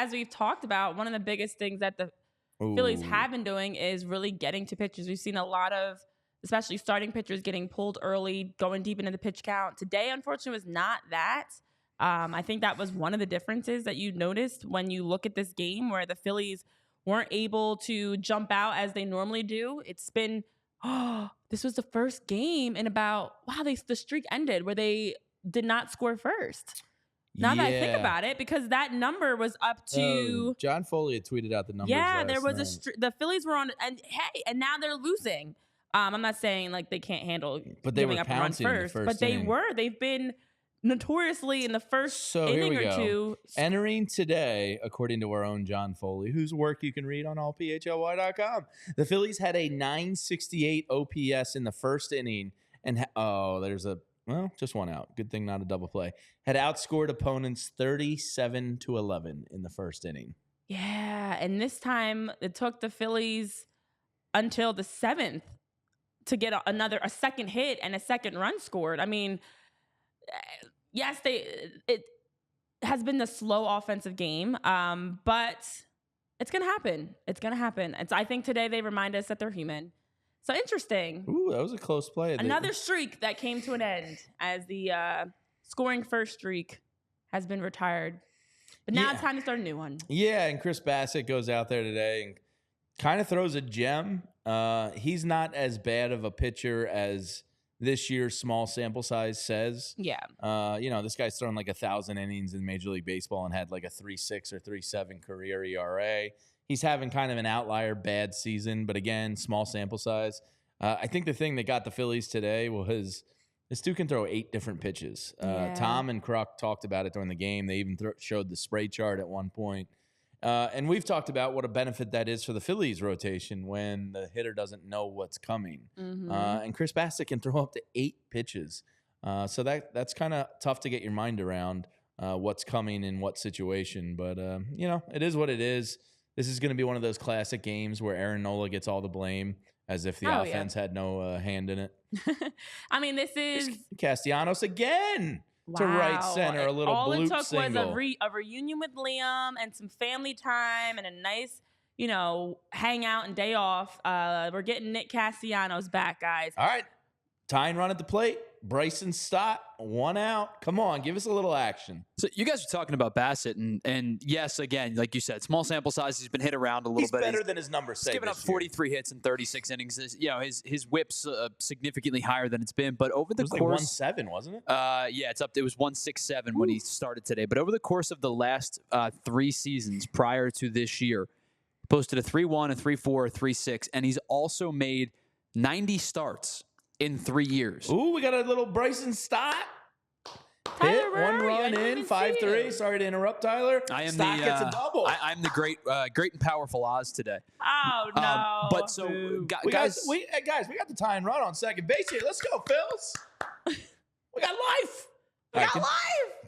as we've talked about, one of the biggest things that the Phillies have been doing is really getting to pitchers. We've seen a lot of, especially starting pitchers, getting pulled early, going deep into the pitch count. Today, unfortunately, was not that. I think that was one of the differences that you noticed when you look at this game, where the Phillies weren't able to jump out as they normally do. It's been, this was the first game in about, the streak ended where they did not score first. Now that I think about it, because that number was up to... John Foley had tweeted out the numbers. Yeah, there was the Phillies were on... And now they're losing. I'm not saying like they can't handle giving up a run first, but they were. They've been notoriously in the first inning or two. Entering today, according to our own John Foley, whose work you can read on allphly.com, the Phillies had a 968 OPS in the first inning. And, just one out. Good thing not a double play. Had outscored opponents 37-11 in the first inning. Yeah, and this time it took the Phillies until the 7th to get a second hit and a second run scored. I mean, yes, it has been the slow offensive game, but it's gonna happen. It's gonna happen. I think today they remind us that they're human. So interesting. Ooh, that was a close play. Another streak that came to an end as the scoring first streak has been retired. But now it's time to start a new one. Yeah, and Chris Bassitt goes out there today and kind of throws a gem. He's not as bad of a pitcher as this year's small sample size says. Yeah. This guy's thrown like 1,000 innings in Major League Baseball and had like a 3.6 or 3.7 career ERA. He's having kind of an outlier bad season, but again, small sample size. I think the thing that got the Phillies today was this dude can throw 8 different pitches. Tom and Kruk talked about it during the game. They even showed the spray chart at one point. And we've talked about what a benefit that is for the Phillies rotation when the hitter doesn't know what's coming. Mm-hmm. And Chris Bassitt can throw up to 8 pitches. So that's kind of tough to get your mind around what's coming in what situation. But, it is what it is. This is going to be one of those classic games where Aaron Nola gets all the blame as if the offense had no hand in it. I mean, this is... Castellanos again to right center, a little bloop single. All it took was a reunion with Liam and some family time and a nice, hangout and day off. We're getting Nick Castellanos back, guys. All right. Tying run at the plate. Bryson Stott, 1 out. Come on, give us a little action. So you guys are talking about Bassitt, and yes, again, like you said, small sample size. He's been hit around a little bit. He's better than his numbers say. He's given up 43 hits in 36 innings. His whip's significantly higher than it's been. But over the course, like 1.7, wasn't it? It's up. It was 1.67 when he started today. But over the course of the last 3 seasons prior to this year, posted a 3.1, a 3.4, a 3.6, and he's also made 90 starts in 3 years. Ooh, we got a little Bryson Stott. Hit, 1 run in, 5-3. Sorry to interrupt, Tyler. Stott gets a double. I'm the great and powerful Oz today. Oh, no. But so, guys. We got the tie and run on second base here. Let's go, Phils. We got life.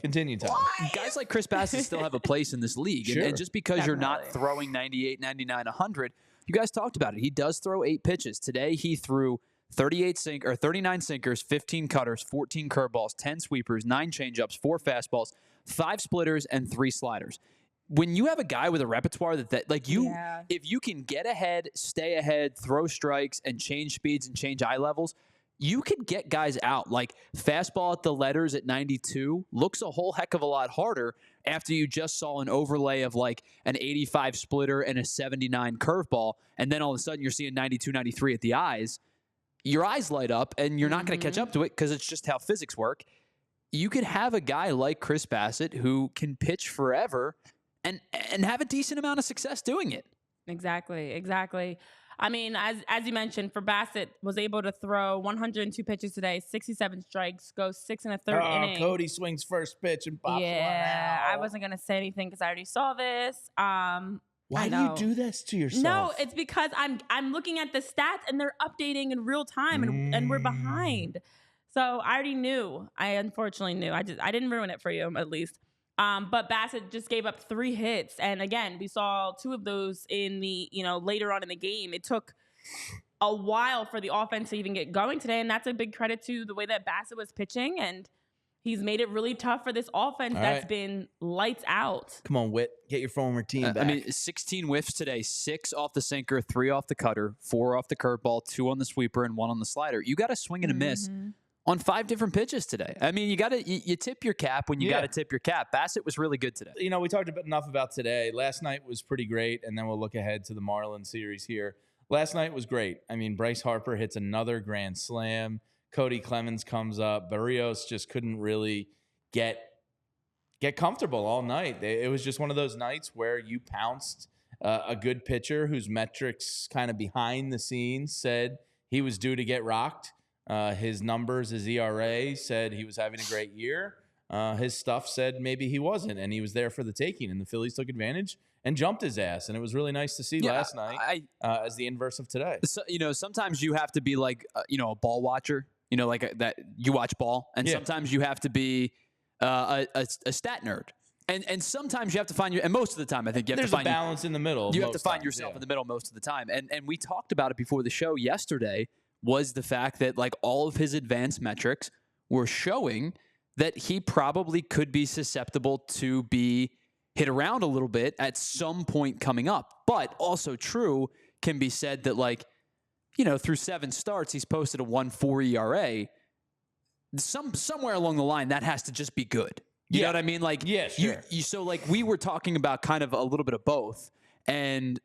Continue, Tyler. Guys like Chris Bassitt still have a place in this league. Sure. And just because you're not throwing 98, 99, 100, you guys talked about it. He does throw 8 pitches. Today, he threw 39 sinkers, 15 cutters, 14 curveballs, 10 sweepers, 9 changeups, 4 fastballs, 5 splitters, and 3 sliders. When you have a guy with a repertoire if you can get ahead, stay ahead, throw strikes, and change speeds and change eye levels, you could get guys out. Like fastball at the letters at 92 looks a whole heck of a lot harder after you just saw an overlay of like an 85 splitter and a 79 curveball, and then all of a sudden you're seeing 92, 93 at the eyes. Your eyes light up, and you're not going to catch up to it because it's just how physics work. You could have a guy like Chris Bassitt who can pitch forever and have a decent amount of success doing it. Exactly. I mean, as you mentioned, for Bassitt, was able to throw 102 pitches today, 67 strikes, goes 6 1/3 innings. Cody swings first pitch and pops one out. I wasn't going to say anything because I already saw this. Why do you do this to yourself? No, it's because I'm looking at the stats and they're updating in real time and we're behind. So I already knew. I unfortunately knew. I didn't ruin it for you, at least. But Bassitt just gave up 3 hits, and again, we saw 2 of those in the later on in the game. It took a while for the offense to even get going today, and that's a big credit to the way that Bassitt was pitching. And He's made it really tough for this offense that's been lights out. Come on, Whit. Get your former team back. I mean, 16 whiffs today, 6 off the sinker, 3 off the cutter, 4 off the curveball, 2 on the sweeper, and 1 on the slider. You got to swing and a miss on 5 different pitches today. I mean, you tip your cap when you got to tip your cap. Bassitt was really good today. You know, we talked enough about today. Last night was pretty great, and then we'll look ahead to the Marlins series here. Last night was great. I mean, Bryce Harper hits another grand slam. Cody Clemens comes up. Berrios just couldn't really get comfortable all night. It was just one of those nights where you pounced a good pitcher whose metrics kind of behind the scenes said he was due to get rocked. His numbers, his ERA said he was having a great year. His stuff said maybe he wasn't, and he was there for the taking, and the Phillies took advantage and jumped his ass, and it was really nice to see last night as the inverse of today. So, you know, sometimes you have to be like, a ball watcher, like that you watch ball, and sometimes you have to be a stat nerd. And sometimes you have to find and most of the time I think you have to find a balance in the middle. You have to find yourself in the middle most of the time. And we talked about it before the show yesterday, was the fact that like all of his advanced metrics were showing that he probably could be susceptible to be hit around a little bit at some point coming up. But also true can be said that through 7 starts, he's posted a 1.4 ERA. Somewhere along the line, that has to just be good. You know what I mean? So we were talking about kind of a little bit of both. And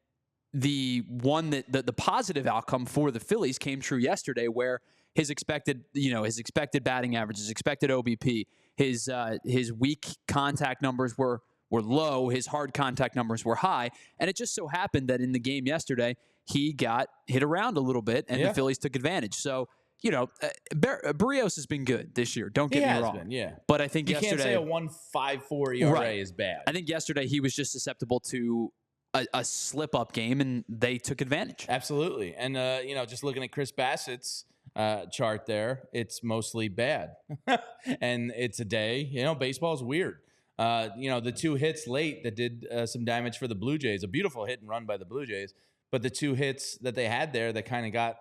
the one that the positive outcome for the Phillies came true yesterday, where his expected batting average, his expected OBP, his weak contact numbers were low, his hard contact numbers were high. And it just so happened that in the game yesterday, he got hit around a little bit, and the Phillies took advantage. So, Berrios has been good this year. Don't get me wrong. But I think yesterday, you can't say a 1.54 ERA is bad. I think yesterday he was just susceptible to a slip-up game, and they took advantage. Absolutely. And, just looking at Chris Bassitt's chart there, it's mostly bad. And it's a day. Baseball is weird. The 2 hits late that did some damage for the Blue Jays, a beautiful hit and run by the Blue Jays. But the 2 hits that they had there that kind of got,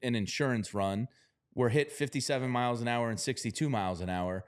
an insurance run were hit 57 miles an hour and 62 miles an hour.